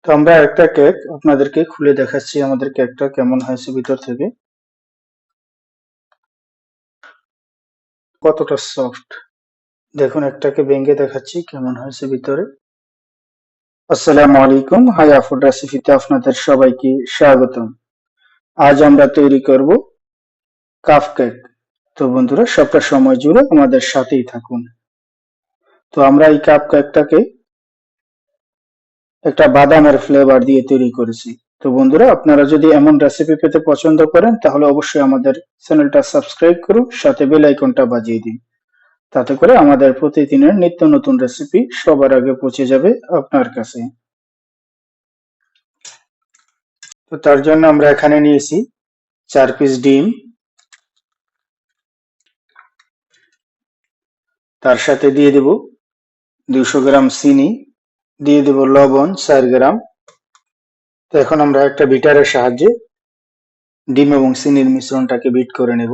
তো আমরা একটা কেক আপনাদেরকে খুলে দেখাচ্ছি আমাদের কেকটা কেমন হয়েছে ভিতর থেকে, কতটা সফট। দেখুন একটাকে ভেঙে দেখাচ্ছি কেমন হয়েছে ভিতরে। আসসালামু আলাইকুম, হায়া ফুড রেসিপিতে আপনাদের সবাইকে স্বাগতম। আজ আমরা তৈরি করব কাপ কেক। তো বন্ধুরা সবটা সময় জুড়ে আমাদের সাথেই থাকুন। তো আমরা এই কাপ কেকটাকে একটা বাদামের ফ্লেভার দিয়ে তৈরি করেছি। তো বন্ধুরা আপনারা যদি এমন রেসিপি পেতে পছন্দ করেন তাহলে অবশ্যই আমাদের চ্যানেলটা সাবস্ক্রাইব করুন, সাথে বেল আইকনটা বাজিয়ে দিন। তাতে করে আমাদের প্রতিদিনের নিত্য নতুন রেসিপি সবার আগে পৌঁছে যাবে আপনার কাছে। তো তার জন্য আমরা এখানে নিয়েছি 4 পিস ডিম, তার সাথে দিয়ে দেব 200 গ্রাম চিনি, দিয়ে দেব লবণ 4 গ্রাম। তো এখন আমরা একটা বিটারের সাহায্যে ডিম এবং চিনির মিশ্রণটাকে বিট করে নেব।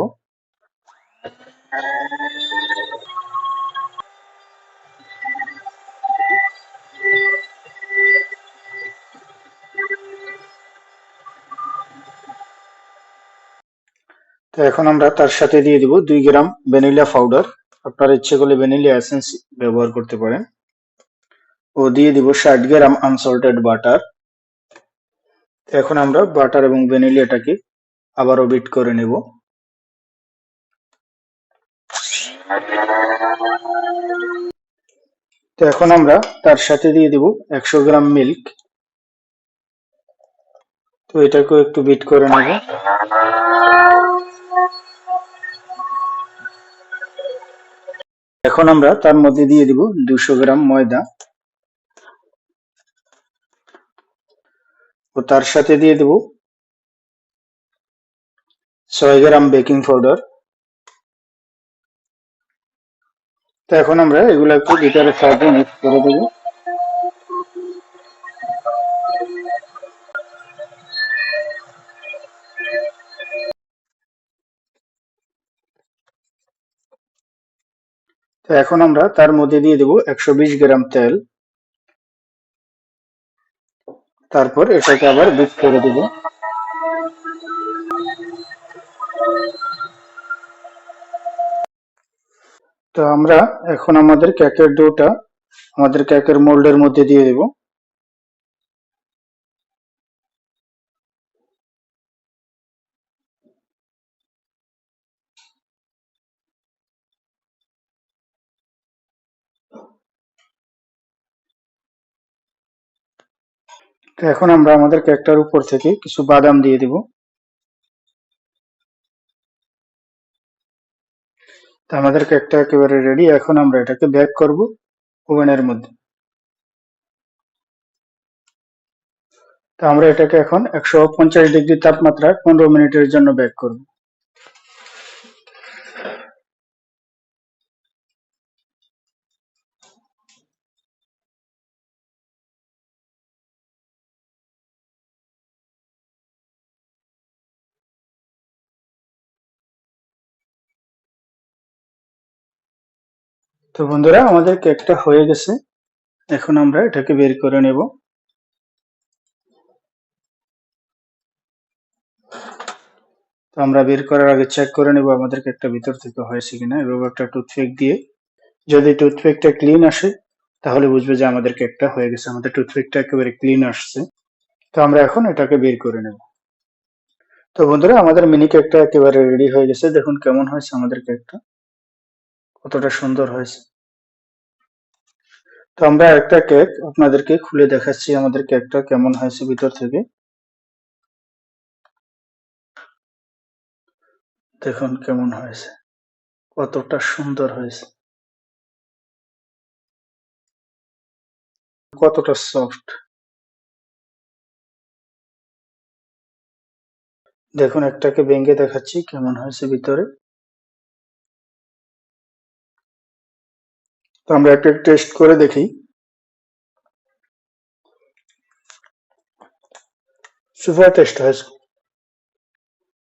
তো এখন আমরা তার সাথে দিয়ে দেব 2 গ্রাম ভ্যানিলা পাউডার, আপনার ইচ্ছে করলে ভ্যানিলা এসেন্স ব্যবহার করতে পারেন। ও দিয়ে দিব 60 গ্রাম আনসল্টেড বাটার। এখন আমরা বাটার এবং ভ্যানিলাটাকে আবারও বিট করে নেব। তো এখন আমরা তার সাথে দিয়ে দিব 100 গ্রাম মিল্ক। তো এটাকেও একটু বিট করে নেব। এখন আমরা তার মধ্যে দিয়ে দিব 200 গ্রাম ময়দা ও তার সাথে দিয়ে দেব 6 গ্রাম বেকিং পাউডার। তো এখন আমরা এগুলো একটু বিটারের সাহায্যে মিক্স করে দেব। তো এখন আমরা তার মধ্যে দিয়ে দেব 120 গ্রাম তেল। তারপর এটাকে আবার বিট করে দেব। তো আমরা এখন আমাদের কেকের ডোটা আমাদের কেকের মোল্ডের মধ্যে দিয়ে দেব। তো এখন আমরা আমাদের কেকটার উপর থেকে কিছু বাদাম দিয়ে দেব। তো আমাদের কেকটা একেবারে রেডি। এখন আমরা এটাকে বেক করব ওভেনের মধ্যে। তো আমরা এটাকে এখন 150 ডিগ্রি তাপমাত্রায় 15 মিনিটের জন্য বেক করব। তো বন্ধুরা আমাদের কেকটা হয়ে গেছে। এখন আমরা এটাকে বের করে নেব। তো আমরা বের করার আগে চেক করে নেব আমাদের কেকটা ভিতর থেকে হয়েছে কিনা, এভাবে একটা টুথপিক দিয়ে। যদি টুথপিকটা ক্লিন আসে তাহলে বুঝবে যে আমাদের কেকটা হয়ে গেছে। আমাদের টুথপিকটা একেবারে ক্লিন আসছে। তো আমরা এখন এটাকে বের করে নেব। তো বন্ধুরা আমাদের মিনি কেকটা একেবারে রেডি হয়ে গেছে। দেখুন কেমন হয়েছে আমাদের কেকটা, কতটা সুন্দর হয়েছে। তো আমরা একটা কেক আপনাদেরকে খুলে দেখাচ্ছি আমাদের কেকটা কেমন হয়েছে ভিতর থেকে। দেখুন কেমন হয়েছে, কতটা সুন্দর হয়েছে, কতটা সফট। দেখুন একটাকে ভেঙে দেখাচ্ছি কেমন হয়েছে ভিতরে। তো আমরা একটা টেস্ট করে দেখি। সুপার টেস্ট হয়েছে।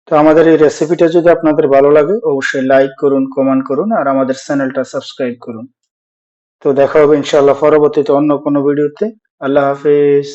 তো আমাদের এই রেসিপিটা যদি আপনাদের ভালো লাগে অবশ্যই লাইক করুন, কমেন্ট করুন আর আমাদের চ্যানেলটা সাবস্ক্রাইব করুন। তো দেখা হবে ইনশাআল্লাহ পরবর্তীতে অন্য কোনো ভিডিওতে। আল্লাহ হাফেজ।